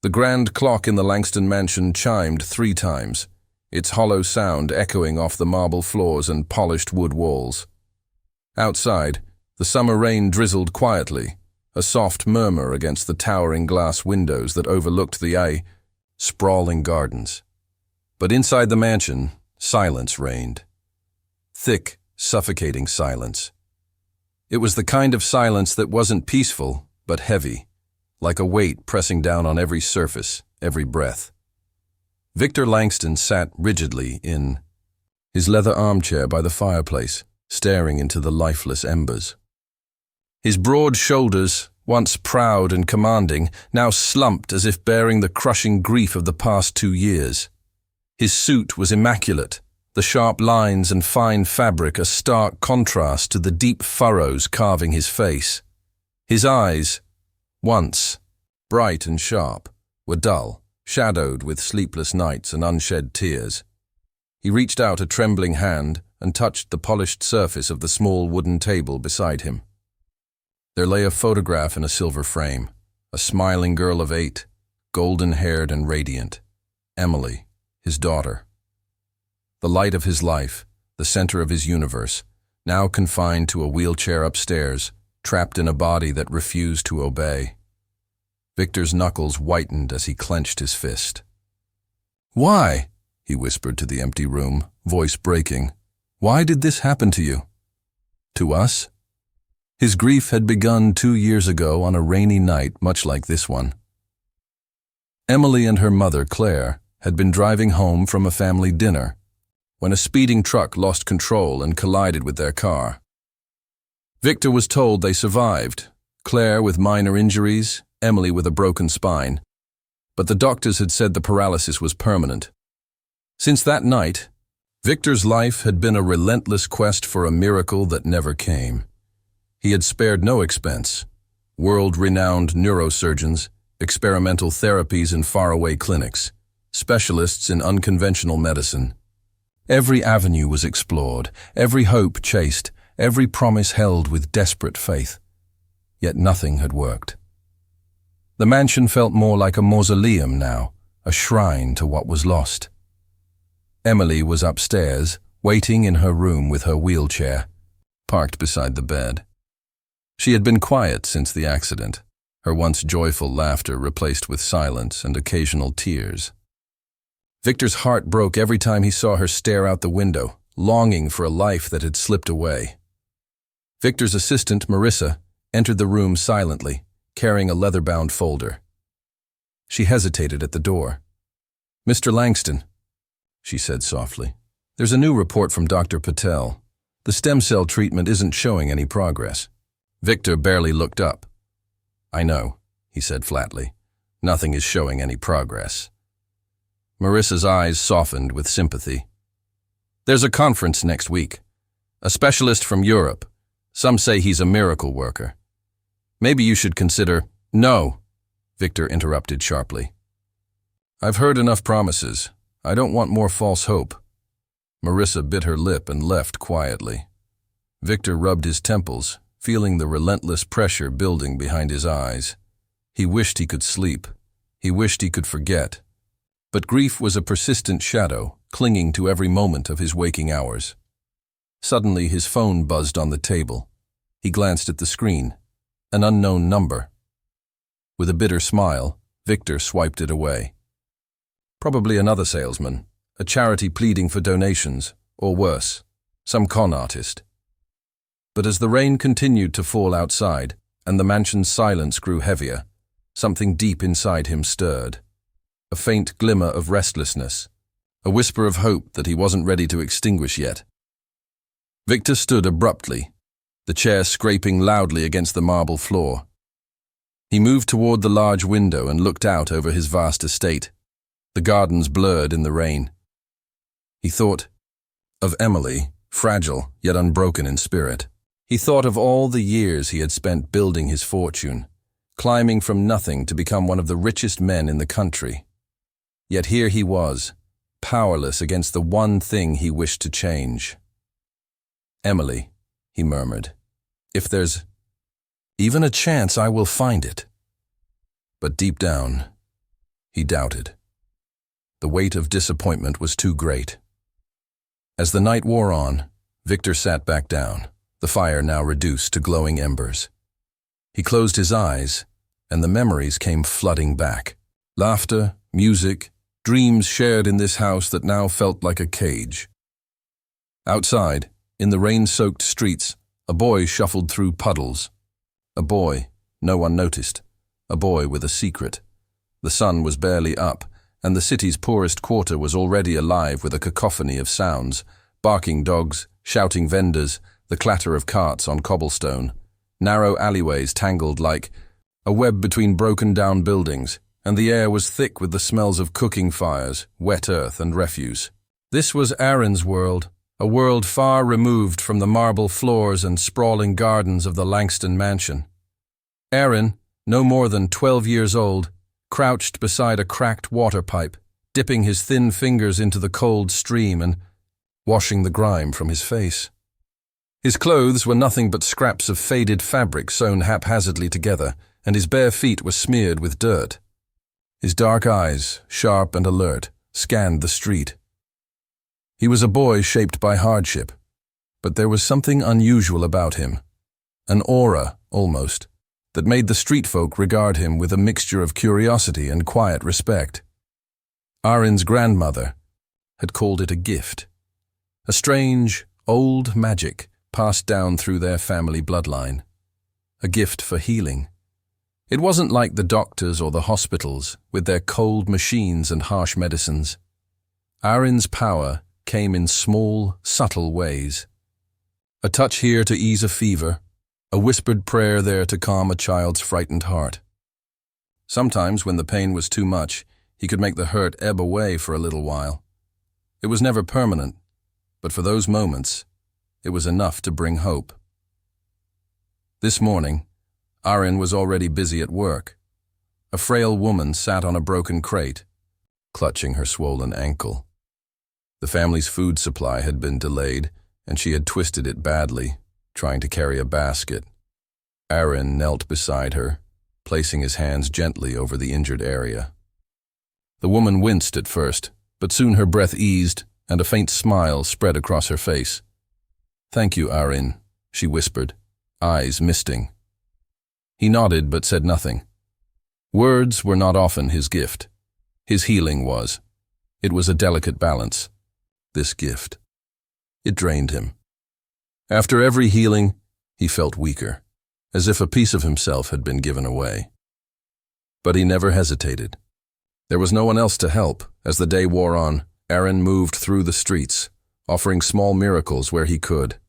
The grand clock in the Langston mansion chimed 3 times, its hollow sound echoing off the marble floors and polished wood walls. Outside, the summer rain drizzled quietly, a soft murmur against the towering glass windows that overlooked the sprawling gardens. But inside the mansion, silence reigned. Thick, suffocating silence. It was the kind of silence that wasn't peaceful, but heavy, like a weight pressing down on every surface, every breath. Victor Langston sat rigidly in his leather armchair by the fireplace, staring into the lifeless embers. His broad shoulders, once proud and commanding, now slumped as if bearing the crushing grief of the past 2 years. His suit was immaculate, the sharp lines and fine fabric a stark contrast to the deep furrows carving his face. His eyes, once bright and sharp, were dull, shadowed with sleepless nights and unshed tears. He reached out a trembling hand and touched the polished surface of the small wooden table beside him. There lay a photograph in a silver frame, a smiling girl of 8, golden-haired and radiant. Emily, his daughter. The light of his life, the center of his universe, now confined to a wheelchair upstairs, trapped in a body that refused to obey. Victor's knuckles whitened as he clenched his fist. "Why?" he whispered to the empty room, voice breaking. "Why did this happen to you?" To us? His grief had begun 2 years ago on a rainy night much like this one. Emily and her mother, Claire, had been driving home from a family dinner when a speeding truck lost control and collided with their car. Victor was told they survived, Claire with minor injuries, Emily with a broken spine, but the doctors had said the paralysis was permanent. Since that night, Victor's life had been a relentless quest for a miracle that never came. He had spared no expense: world-renowned neurosurgeons, experimental therapies in faraway clinics, specialists in unconventional medicine. Every avenue was explored, every hope chased, every promise held with desperate faith. Yet nothing had worked. The mansion felt more like a mausoleum now, a shrine to what was lost. Emily was upstairs, waiting in her room with her wheelchair, parked beside the bed. She had been quiet since the accident, her once joyful laughter replaced with silence and occasional tears. Victor's heart broke every time he saw her stare out the window, longing for a life that had slipped away. Victor's assistant, Marissa, entered the room silently, carrying a leather-bound folder. She hesitated at the door. "Mr. Langston," she said softly, "there's a new report from Dr. Patel. The stem cell treatment isn't showing any progress." Victor barely looked up. "I know," he said flatly. "Nothing is showing any progress." Marissa's eyes softened with sympathy. "There's a conference next week. A specialist from Europe. Some say he's a miracle worker. Maybe you should consider—" "No," Victor interrupted sharply. "I've heard enough promises. I don't want more false hope." Marissa bit her lip and left quietly. Victor rubbed his temples, feeling the relentless pressure building behind his eyes. He wished he could sleep. He wished he could forget. But grief was a persistent shadow, clinging to every moment of his waking hours. Suddenly his phone buzzed on the table. He glanced at the screen. An unknown number. With a bitter smile, Victor swiped it away. Probably another salesman, a charity pleading for donations, or worse, some con artist. But as the rain continued to fall outside, and the mansion's silence grew heavier, something deep inside him stirred. A faint glimmer of restlessness, a whisper of hope that he wasn't ready to extinguish yet. Victor stood abruptly, the chair scraping loudly against the marble floor. He moved toward the large window and looked out over his vast estate, the gardens blurred in the rain. He thought of Emily, fragile yet unbroken in spirit. He thought of all the years he had spent building his fortune, climbing from nothing to become one of the richest men in the country. Yet here he was, powerless against the one thing he wished to change. "Emily," he murmured, "if there's even a chance, I will find it." But deep down, He doubted. The weight of disappointment was too great. As the night wore on, Victor sat back down, the fire now reduced to glowing embers. He closed his eyes, and the memories came flooding back. Laughter, music, dreams shared in this house that now felt like a cage. Outside, in the rain-soaked streets, a boy shuffled through puddles. A boy, no one noticed. A boy with a secret. The sun was barely up, and the city's poorest quarter was already alive with a cacophony of sounds: barking dogs, shouting vendors, the clatter of carts on cobblestone. Narrow alleyways tangled like a web between broken-down buildings, and the air was thick with the smells of cooking fires, wet earth, and refuse. This was Arin's world, a world far removed from the marble floors and sprawling gardens of the Langston mansion. Arin, no more than 12 years old, crouched beside a cracked water pipe, dipping his thin fingers into the cold stream and washing the grime from his face. His clothes were nothing but scraps of faded fabric sewn haphazardly together, and his bare feet were smeared with dirt. His dark eyes, sharp and alert, scanned the street. He was a boy shaped by hardship, but there was something unusual about him, an aura, almost, that made the street folk regard him with a mixture of curiosity and quiet respect. Arin's grandmother had called it a gift, a strange, old magic passed down through their family bloodline, a gift for healing. It wasn't like the doctors or the hospitals, with their cold machines and harsh medicines. Arin's power came in small, subtle ways. A touch here to ease a fever, a whispered prayer there to calm a child's frightened heart. Sometimes, when the pain was too much, he could make the hurt ebb away for a little while. It was never permanent, but for those moments, it was enough to bring hope. This morning, Arin was already busy at work. A frail woman sat on a broken crate, clutching her swollen ankle. The family's food supply had been delayed, and she had twisted it badly, trying to carry a basket. Arin knelt beside her, placing his hands gently over the injured area. The woman winced at first, but soon her breath eased, and a faint smile spread across her face. "Thank you, Arin," she whispered, eyes misting. He nodded but said nothing. Words were not often his gift. His healing was. It was a delicate balance. This gift. It drained him. After every healing, he felt weaker, as if a piece of himself had been given away. But he never hesitated. There was no one else to help. As the day wore on, Arin moved through the streets, offering small miracles where he could.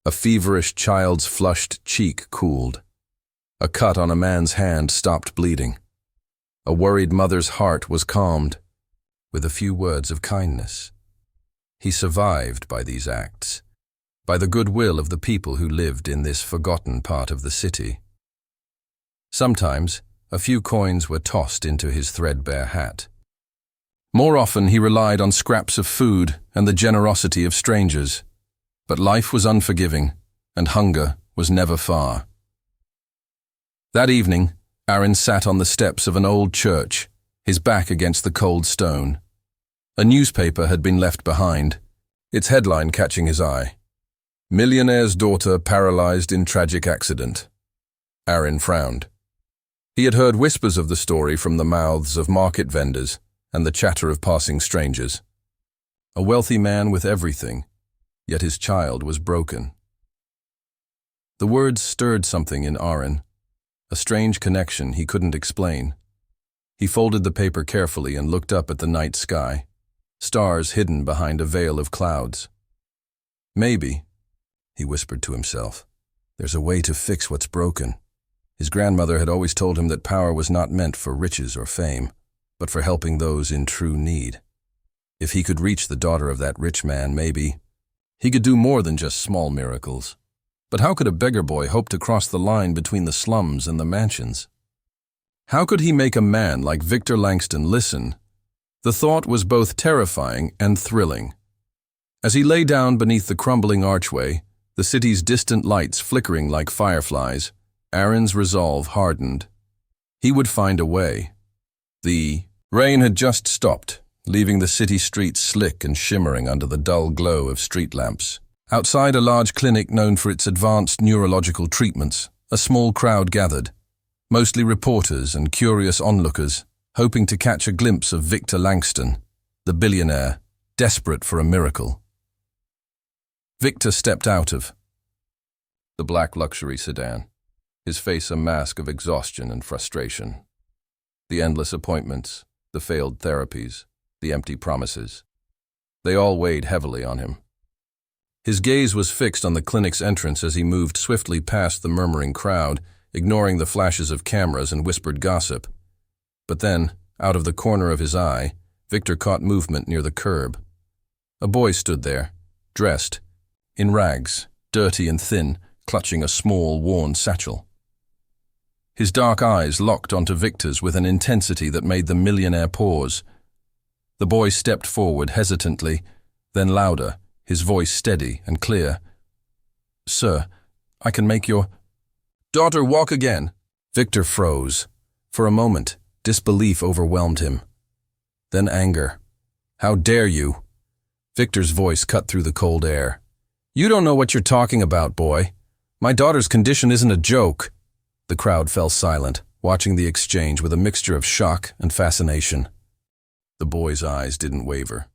A feverish child's flushed cheek cooled. A cut on a man's hand stopped bleeding. A worried mother's heart was calmed with a few words of kindness. He survived by these acts, by the goodwill of the people who lived in this forgotten part of the city. Sometimes, a few coins were tossed into his threadbare hat. More often, he relied on scraps of food and the generosity of strangers. But life was unforgiving, and hunger was never far. That evening, Arin sat on the steps of an old church, his back against the cold stone. A newspaper had been left behind, its headline catching his eye. "Millionaire's daughter paralyzed in tragic accident." Arin frowned. He had heard whispers of the story from the mouths of market vendors and the chatter of passing strangers. A wealthy man with everything, yet his child was broken. The words stirred something in Arin, a strange connection he couldn't explain. He folded the paper carefully and looked up at the night sky, stars hidden behind a veil of clouds. "Maybe," he whispered to himself, "there's a way to fix what's broken." His grandmother had always told him that power was not meant for riches or fame, but for helping those in true need. If he could reach the daughter of that rich man, maybe he could do more than just small miracles. But how could a beggar boy hope to cross the line between the slums and the mansions? How could he make a man like Victor Langston listen? The thought was both terrifying and thrilling. As he lay down beneath the crumbling archway, the city's distant lights flickering like fireflies, Arin's resolve hardened. He would find a way. The Rain had just stopped, leaving the city streets slick and shimmering under the dull glow of street lamps. Outside a large clinic known for its advanced neurological treatments, a small crowd gathered, mostly reporters and curious onlookers, hoping to catch a glimpse of Victor Langston, the billionaire, desperate for a miracle. Victor stepped out of the black luxury sedan, his face a mask of exhaustion and frustration. The endless appointments, the failed therapies, the empty promises. They all weighed heavily on him. His gaze was fixed on the clinic's entrance as he moved swiftly past the murmuring crowd, ignoring the flashes of cameras and whispered gossip. But then, out of the corner of his eye, Victor caught movement near the curb. A boy stood there, dressed, in rags, dirty and thin, clutching a small, worn satchel. His dark eyes locked onto Victor's with an intensity that made the millionaire pause. The boy stepped forward hesitantly, then louder, his voice steady and clear. "Sir, I can make your daughter walk again." Victor froze. For a moment, disbelief overwhelmed him. Then anger. "How dare you?" Victor's voice cut through the cold air. "You don't know what you're talking about, boy. My daughter's condition isn't a joke." The crowd fell silent, watching the exchange with a mixture of shock and fascination. The boy's eyes didn't waver.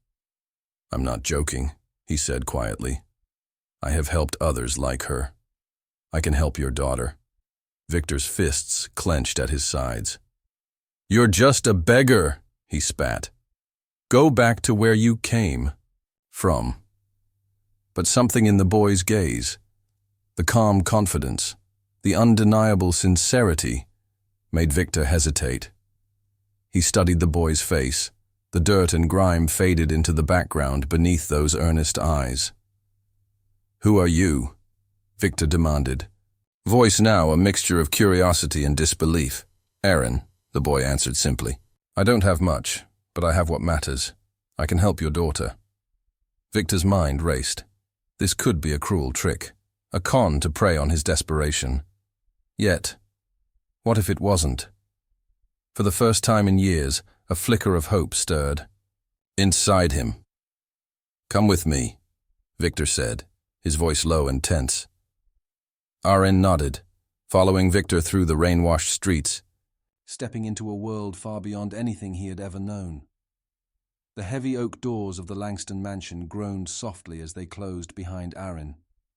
"I'm not joking," he said quietly. "I have helped others like her. I can help your daughter." Victor's fists clenched at his sides. "You're just a beggar," he spat. "Go back to where you came from." But something in the boy's gaze, the calm confidence, the undeniable sincerity, made Victor hesitate. He studied the boy's face. The dirt and grime faded into the background beneath those earnest eyes. "Who are you?" Victor demanded. Voice now a mixture of curiosity and disbelief. "Arin," the boy answered simply. "I don't have much, but I have what matters. I can help your daughter." Victor's mind raced. This could be a cruel trick, a con to prey on his desperation. Yet, what if it wasn't? For the first time in years, a flicker of hope stirred. Inside him. "Come with me," Victor said, his voice low and tense. Arin nodded, following Victor through the rain-washed streets, stepping into a world far beyond anything he had ever known. The heavy oak doors of the Langston mansion groaned softly as they closed behind Arin,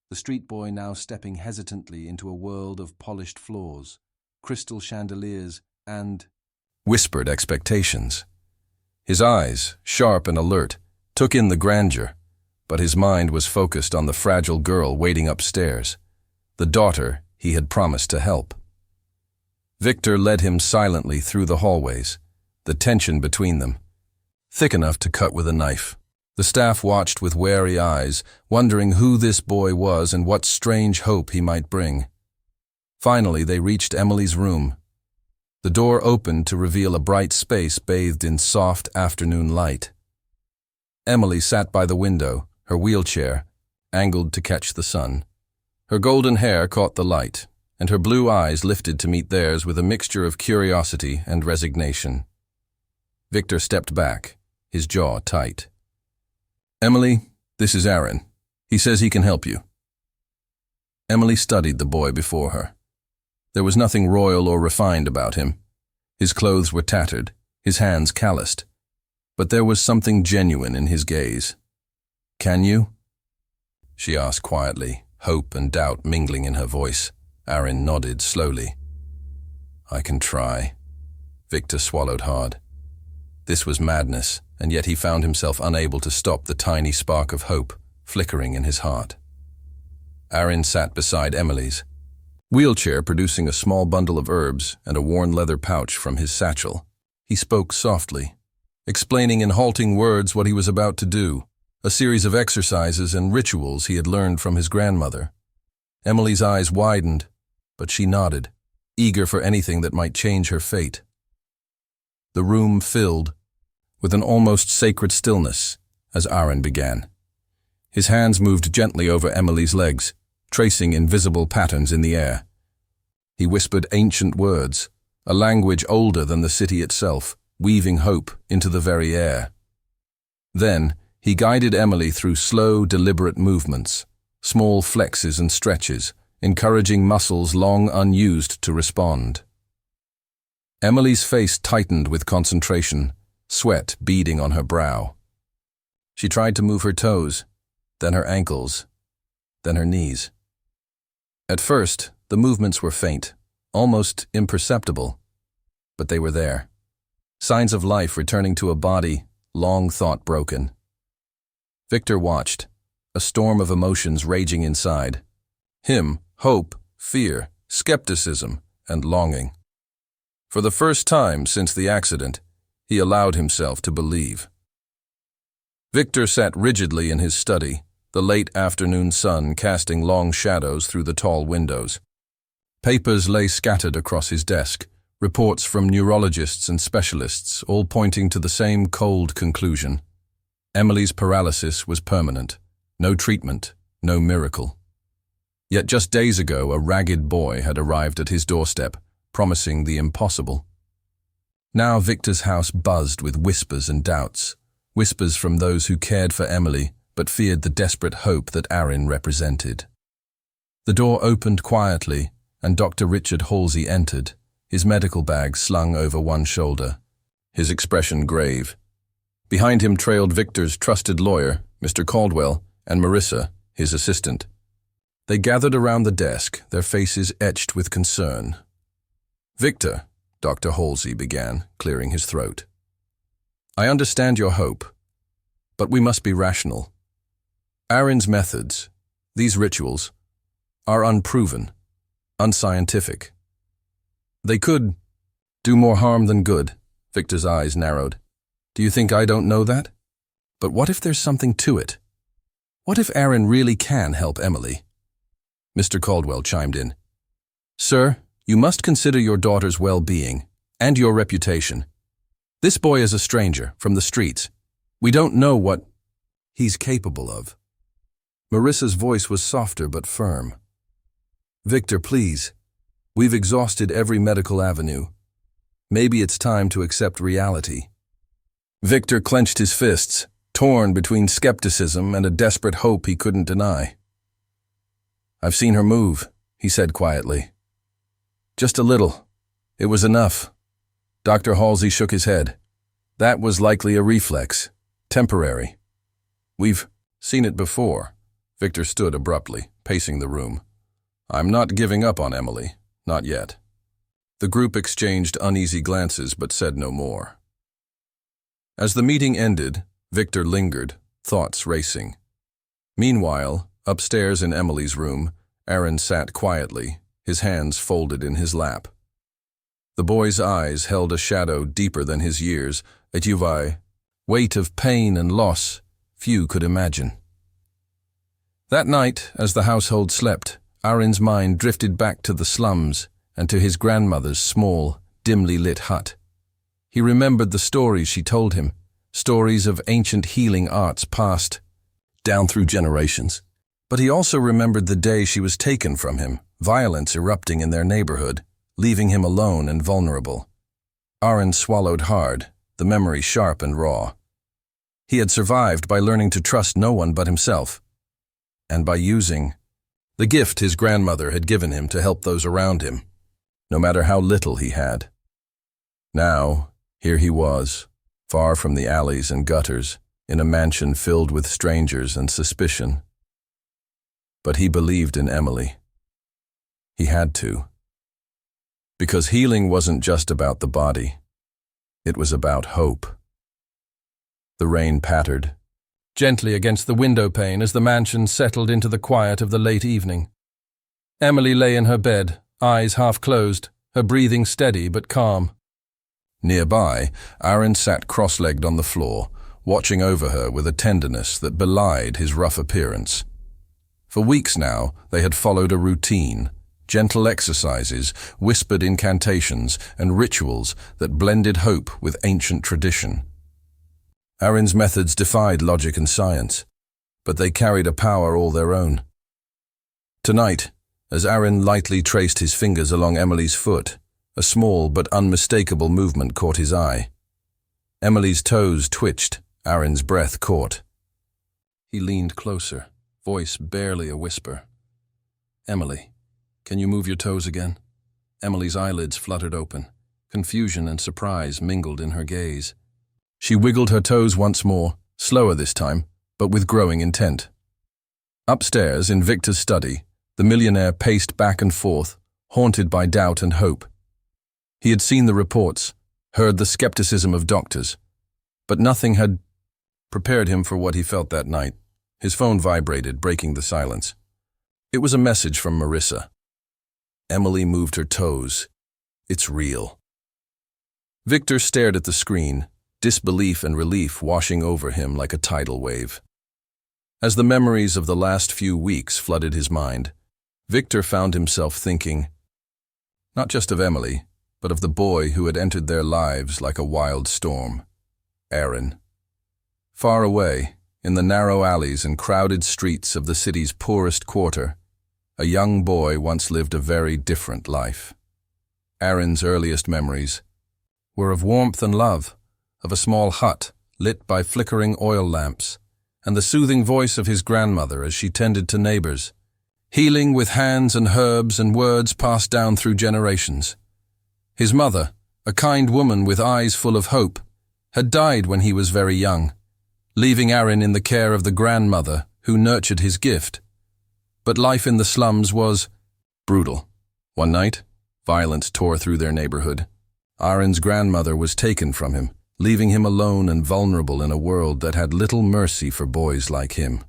the street boy now stepping hesitantly into a world of polished floors, crystal chandeliers, and whispered expectations. His eyes, sharp and alert, took in the grandeur, but his mind was focused on the fragile girl waiting upstairs, the daughter he had promised to help. Victor led him silently through the hallways, the tension between them thick enough to cut with a knife. The staff watched with wary eyes, wondering who this boy was and what strange hope he might bring. Finally, they reached Emily's room. The door opened to reveal a bright space bathed in soft afternoon light. Emily sat by the window, her wheelchair angled to catch the sun. Her golden hair caught the light, and her blue eyes lifted to meet theirs with a mixture of curiosity and resignation. Victor stepped back, his jaw tight. "Emily, this is Arin. He says he can help you." Emily studied the boy before her. There was nothing royal or refined about him. His clothes were tattered, his hands calloused. But there was something genuine in his gaze. "Can you?" she asked quietly, hope and doubt mingling in her voice. Arin nodded slowly. "I can try." Victor swallowed hard. This was madness, and yet he found himself unable to stop the tiny spark of hope flickering in his heart. Arin sat beside Emily's wheelchair, producing a small bundle of herbs and a worn leather pouch from his satchel. He spoke softly, explaining in halting words what he was about to do, a series of exercises and rituals he had learned from his grandmother. Emily's eyes widened, but she nodded, eager for anything that might change her fate. The room filled with an almost sacred stillness as Arin began. His hands moved gently over Emily's legs, tracing invisible patterns in the air. He whispered ancient words, a language older than the city itself, weaving hope into the very air. Then, he guided Emily through slow, deliberate movements, small flexes and stretches, encouraging muscles long unused to respond. Emily's face tightened with concentration, sweat beading on her brow. She tried to move her toes, then her ankles, then her knees. At first, the movements were faint, almost imperceptible, but they were there. Signs of life returning to a body long thought broken. Victor watched, a storm of emotions raging inside. Him, hope, fear, skepticism, and longing. For the first time since the accident, he allowed himself to believe. Victor sat rigidly in his study, the late afternoon sun casting long shadows through the tall windows. Papers lay scattered across his desk, reports from neurologists and specialists, all pointing to the same cold conclusion. Emily's paralysis was permanent. No treatment, no miracle. Yet just days ago, a ragged boy had arrived at his doorstep, promising the impossible. Now Victor's house buzzed with whispers and doubts, whispers from those who cared for Emily but feared the desperate hope that Arin represented. The door opened quietly, and Dr. Richard Halsey entered, his medical bag slung over one shoulder, his expression grave. Behind him trailed Victor's trusted lawyer, Mr. Caldwell, and Marissa, his assistant. They gathered around the desk, their faces etched with concern. "Victor," Dr. Halsey began, clearing his throat. "I understand your hope, but we must be rational. Arin's methods, these rituals, are unproven, unscientific. They could do more harm than good." Victor's eyes narrowed. "Do you think I don't know that? But what if there's something to it? What if Arin really can help Emily?" Mr. Caldwell chimed in. "Sir, you must consider your daughter's well-being and your reputation. This boy is a stranger from the streets. We don't know what he's capable of." Marissa's voice was softer but firm. "Victor, please. We've exhausted every medical avenue. Maybe it's time to accept reality." Victor clenched his fists, torn between skepticism and a desperate hope he couldn't deny. "I've seen her move," he said quietly. "Just a little. It was enough." Dr. Halsey shook his head. "That was likely a reflex. Temporary. We've seen it before." Victor stood abruptly, pacing the room. "I'm not giving up on Emily. Not yet." The group exchanged uneasy glances but said no more. As the meeting ended, Victor lingered, thoughts racing. Meanwhile, upstairs in Emily's room, Arin sat quietly, his hands folded in his lap. The boy's eyes held a shadow deeper than his years, a weight of pain and loss few could imagine. That night, as the household slept, Arin's mind drifted back to the slums and to his grandmother's small, dimly lit hut. He remembered the stories she told him, stories of ancient healing arts passed down through generations. But he also remembered the day she was taken from him, violence erupting in their neighborhood, leaving him alone and vulnerable. Arin swallowed hard, the memory sharp and raw. He had survived by learning to trust no one but himself, and by using the gift his grandmother had given him to help those around him, no matter how little he had. Now, here he was, far from the alleys and gutters, in a mansion filled with strangers and suspicion. But he believed in Emily. He had to. Because healing wasn't just about the body. It was about hope. The rain pattered gently against the window pane as the mansion settled into the quiet of the late evening. Emily lay in her bed, eyes half closed, her breathing steady but calm. Nearby, Arin sat cross-legged on the floor, watching over her with a tenderness that belied his rough appearance. For weeks now, they had followed a routine, gentle exercises, whispered incantations, and rituals that blended hope with ancient tradition. Arin's methods defied logic and science, but they carried a power all their own. Tonight, as Arin lightly traced his fingers along Emily's foot, a small but unmistakable movement caught his eye. Emily's toes twitched, Arin's breath caught. He leaned closer, voice barely a whisper. "Emily, can you move your toes again?" Emily's eyelids fluttered open. Confusion and surprise mingled in her gaze. She wiggled her toes once more, slower this time, but with growing intent. Upstairs, in Victor's study, the millionaire paced back and forth, haunted by doubt and hope. He had seen the reports, heard the skepticism of doctors, but nothing had prepared him for what he felt that night. His phone vibrated, breaking the silence. It was a message from Marissa. Emily moved her toes. It's real. Victor stared at the screen, disbelief and relief washing over him like a tidal wave. As the memories of the last few weeks flooded his mind, Victor found himself thinking, not just of Emily, but of the boy who had entered their lives like a wild storm, Arin. Far away, in the narrow alleys and crowded streets of the city's poorest quarter, a young boy once lived a very different life. Arin's earliest memories were of warmth and love, of a small hut lit by flickering oil lamps, and the soothing voice of his grandmother as she tended to neighbors, healing with hands and herbs and words passed down through generations. His mother, a kind woman with eyes full of hope, had died when he was very young, leaving Arin in the care of the grandmother who nurtured his gift. But life in the slums was brutal. One night, violence tore through their neighborhood. Arin's grandmother was taken from him, leaving him alone and vulnerable in a world that had little mercy for boys like him.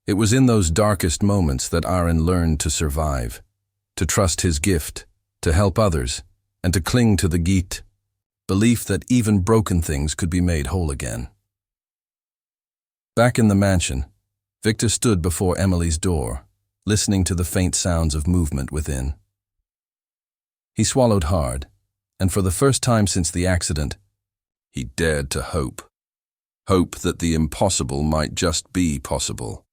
It was in those darkest moments that Arin learned to survive, to trust his gift, to help others, and to cling to the git, belief that even broken things could be made whole again. Back in the mansion, Victor stood before Emily's door, listening to the faint sounds of movement within. He swallowed hard, and for the first time since the accident, he dared to hope. Hope that the impossible might just be possible.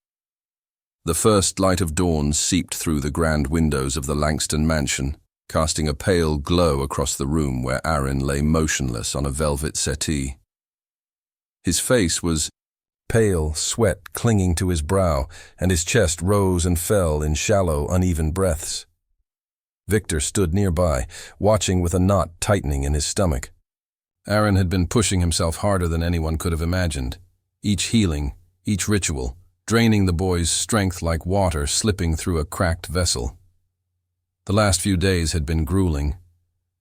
The first light of dawn seeped through the grand windows of the Langston mansion, casting a pale glow across the room where Arin lay motionless on a velvet settee. His face was pale, sweat clinging to his brow, and his chest rose and fell in shallow, uneven breaths. Victor stood nearby, watching with a knot tightening in his stomach. Arin had been pushing himself harder than anyone could have imagined, each healing, each ritual, draining the boy's strength like water slipping through a cracked vessel. The last few days had been grueling.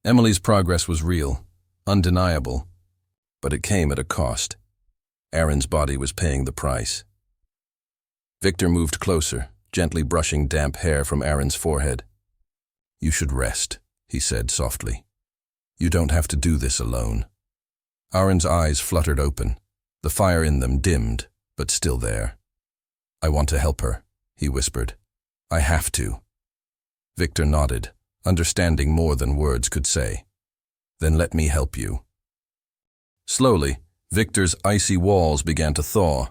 Emily's progress was real, undeniable, but it came at a cost. Arin's body was paying the price. Victor moved closer, gently brushing damp hair from Arin's forehead. "You should rest," he said softly. "You don't have to do this alone." Arin's eyes fluttered open, the fire in them dimmed, but still there. "I want to help her," he whispered. "I have to." Victor nodded, understanding more than words could say. "Then let me help you." Slowly, Victor's icy walls began to thaw.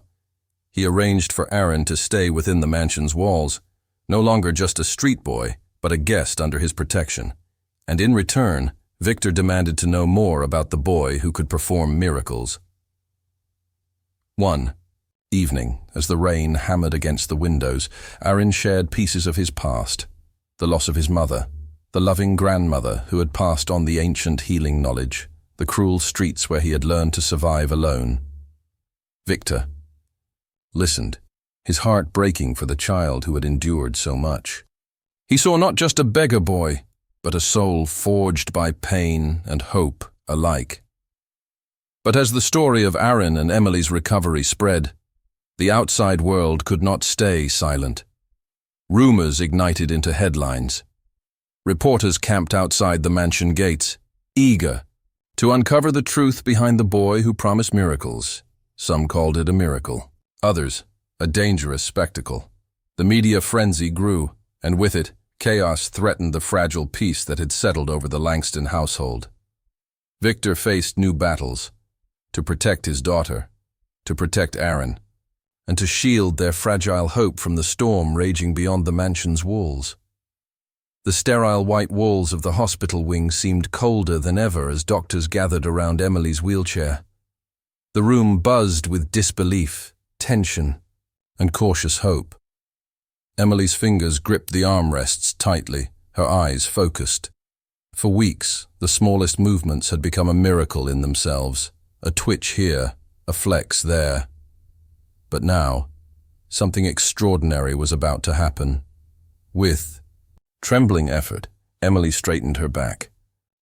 He arranged for Arin to stay within the mansion's walls, no longer just a street boy, but a guest under his protection. And in return, Victor demanded to know more about the boy who could perform miracles. One evening, as the rain hammered against the windows, Arin shared pieces of his past, the loss of his mother, the loving grandmother who had passed on the ancient healing knowledge, the cruel streets where he had learned to survive alone. Victor listened, his heart breaking for the child who had endured so much. He saw not just a beggar boy, but a soul forged by pain and hope alike. But as the story of Arin and Emily's recovery spread, the outside world could not stay silent. Rumors ignited into headlines. Reporters camped outside the mansion gates, eager to uncover the truth behind the boy who promised miracles. Some called it a miracle, others a dangerous spectacle. The media frenzy grew, and with it, chaos threatened the fragile peace that had settled over the Langston household. Victor faced new battles, to protect his daughter, to protect Arin, and to shield their fragile hope from the storm raging beyond the mansion's walls. The sterile white walls of the hospital wing seemed colder than ever as doctors gathered around Emily's wheelchair. The room buzzed with disbelief, tension, and cautious hope. Emily's fingers gripped the armrests tightly, her eyes focused. For weeks, the smallest movements had become a miracle in themselves, a twitch here, a flex there. But now, something extraordinary was about to happen. With trembling effort, Emily straightened her back.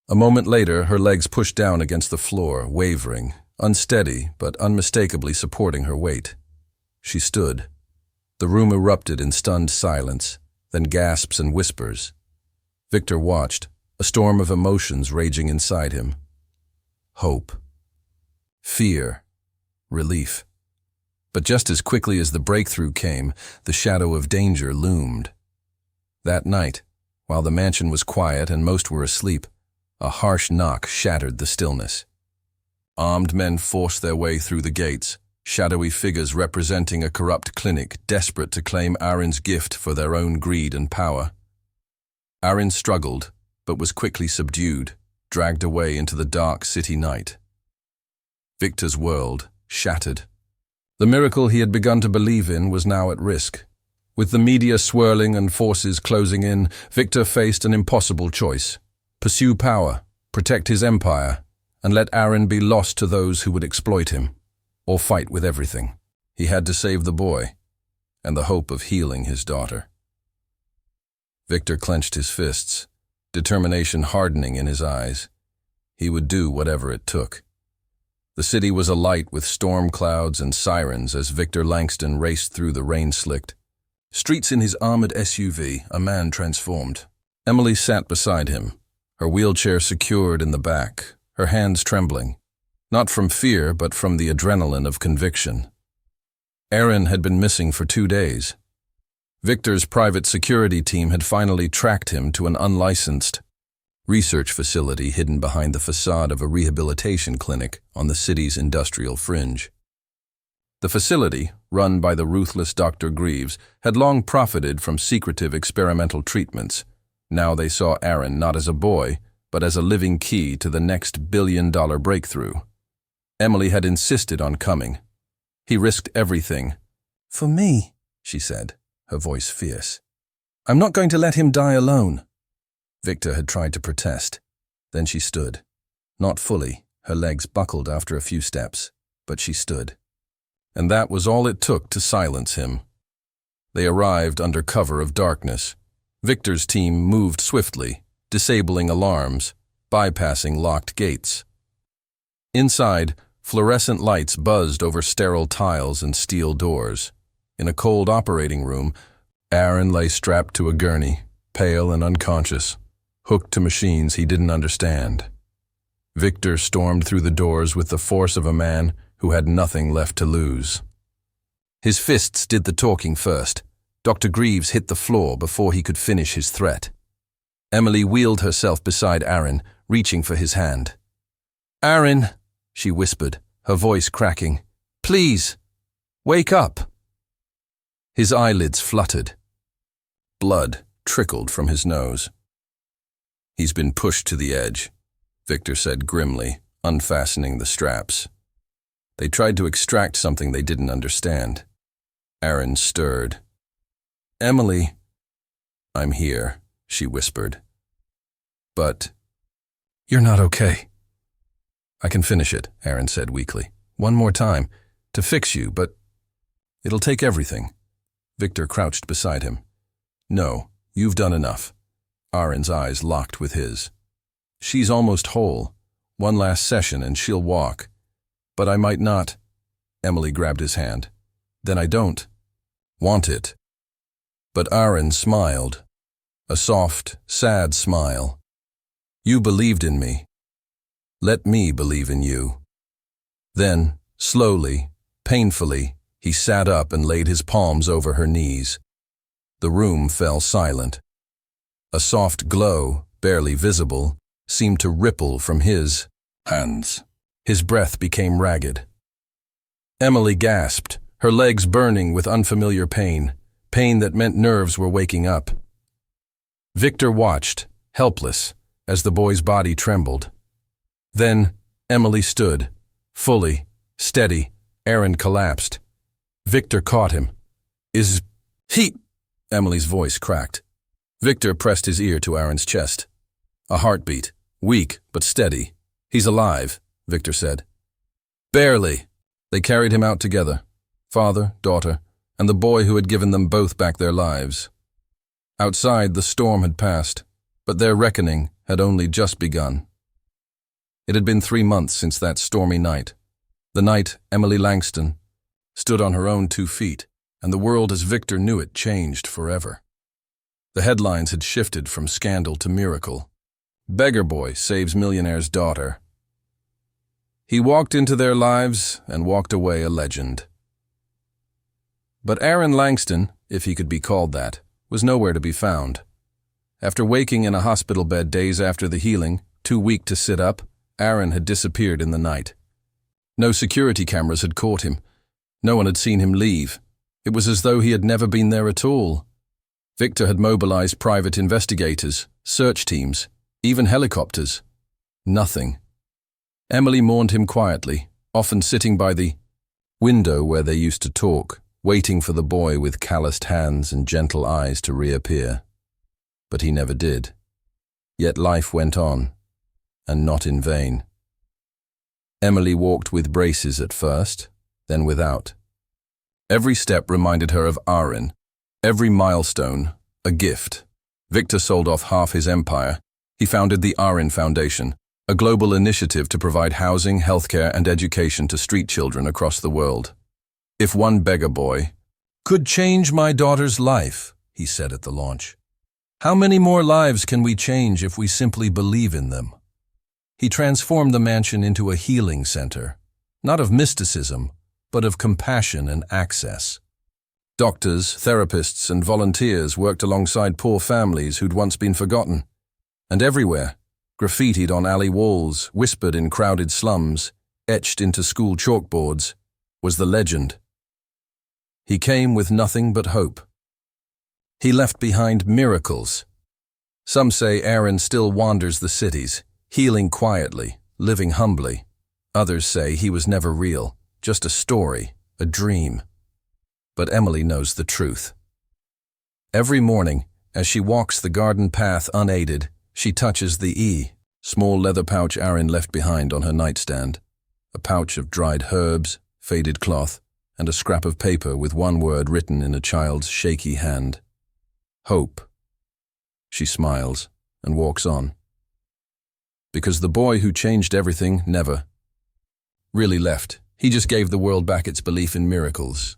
A moment later, her legs pushed down against the floor, wavering, unsteady but unmistakably supporting her weight. She stood. The room erupted in stunned silence, then gasps and whispers. Victor watched, a storm of emotions raging inside him. Hope. Fear. Relief. But just as quickly as the breakthrough came, the shadow of danger loomed. That night, while the mansion was quiet and most were asleep, a harsh knock shattered the stillness. Armed men forced their way through the gates, shadowy figures representing a corrupt clinic desperate to claim Arin's gift for their own greed and power. Arin struggled, but was quickly subdued, dragged away into the dark city night. Victor's world shattered. The miracle he had begun to believe in was now at risk. With the media swirling and forces closing in, Victor faced an impossible choice. Pursue power, protect his empire, and let Arin be lost to those who would exploit him, or fight with everything. He had to save the boy, and the hope of healing his daughter. Victor clenched his fists, determination hardening in his eyes. He would do whatever it took. The city was alight with storm clouds and sirens as Victor Langston raced through the rain-slicked streets in his armored SUV, a man transformed. Emily sat beside him, her wheelchair secured in the back, her hands trembling, not from fear but from the adrenaline of conviction. Arin had been missing for 2 days. Victor's private security team had finally tracked him to an unlicensed research facility hidden behind the facade of a rehabilitation clinic on the city's industrial fringe. The facility, run by the ruthless Dr. Greaves, had long profited from secretive experimental treatments. Now they saw Arin not as a boy, but as a living key to the next billion-dollar breakthrough. Emily had insisted on coming. He risked everything. "For me," she said, her voice fierce. "I'm not going to let him die alone." Victor had tried to protest. Then she stood. Not fully, her legs buckled after a few steps, but she stood. And that was all it took to silence him. They arrived under cover of darkness. Victor's team moved swiftly, disabling alarms, bypassing locked gates. Inside, fluorescent lights buzzed over sterile tiles and steel doors. In a cold operating room, Arin lay strapped to a gurney, pale and unconscious, hooked to machines he didn't understand. Victor stormed through the doors with the force of a man who had nothing left to lose. His fists did the talking first. Dr. Greaves hit the floor before he could finish his threat. Emily wheeled herself beside Arin, reaching for his hand. "Arin," she whispered, her voice cracking. "Please, wake up." His eyelids fluttered. Blood trickled from his nose. "He's been pushed to the edge," Victor said grimly, unfastening the straps. They tried to extract something they didn't understand. Arin stirred. "Emily." "I'm here," she whispered. "But you're not okay." "I can finish it," Arin said weakly. "One more time, to fix you, but it'll take everything." Victor crouched beside him. "No, you've done enough." Arin's eyes locked with his. "She's almost whole. One last session and she'll walk. But I might not." Emily grabbed his hand. "Then I don't want it." But Arin smiled. A soft, sad smile. "You believed in me. Let me believe in you." Then, slowly, painfully, he sat up and laid his palms over her knees. The room fell silent. A soft glow, barely visible, seemed to ripple from his hands. His breath became ragged. Emily gasped, her legs burning with unfamiliar pain, pain that meant nerves were waking up. Victor watched, helpless, as the boy's body trembled. Then Emily stood, fully, steady. Arin collapsed. Victor caught him. "Is he—" Emily's voice cracked. Victor pressed his ear to Arin's chest. A heartbeat, weak but steady. "He's alive," Victor said. "Barely." They carried him out together, father, daughter, and the boy who had given them both back their lives. Outside, the storm had passed, but their reckoning had only just begun. It had been 3 months since that stormy night, the night Emily Langston stood on her own 2 feet, and the world as Victor knew it changed forever. The headlines had shifted from scandal to miracle. Beggar boy saves millionaire's daughter. He walked into their lives and walked away a legend. But Arin Langston, if he could be called that, was nowhere to be found. After waking in a hospital bed days after the healing, too weak to sit up, Arin had disappeared in the night. No security cameras had caught him. No one had seen him leave. It was as though he had never been there at all. Victor had mobilized private investigators, search teams, even helicopters. Nothing. Emily mourned him quietly, often sitting by the window where they used to talk, waiting for the boy with calloused hands and gentle eyes to reappear. But he never did. Yet life went on, and not in vain. Emily walked with braces at first, then without. Every step reminded her of Arin, every milestone a gift. Victor sold off half his empire. He founded the Arin Foundation, a global initiative to provide housing, healthcare, and education to street children across the world. "If one beggar boy could change my daughter's life," he said at the launch, "how many more lives can we change if we simply believe in them?" He transformed the mansion into a healing center, not of mysticism, but of compassion and access. Doctors, therapists, and volunteers worked alongside poor families who'd once been forgotten. And everywhere, graffitied on alley walls, whispered in crowded slums, etched into school chalkboards, was the legend. He came with nothing but hope. He left behind miracles. Some say Arin still wanders the cities, healing quietly, living humbly. Others say he was never real, just a story, a dream. But Emily knows the truth. Every morning, as she walks the garden path unaided, she touches the small leather pouch Arin left behind on her nightstand, a pouch of dried herbs, faded cloth, and a scrap of paper with one word written in a child's shaky hand. Hope. She smiles and walks on. Because the boy who changed everything never really left. He just gave the world back its belief in miracles.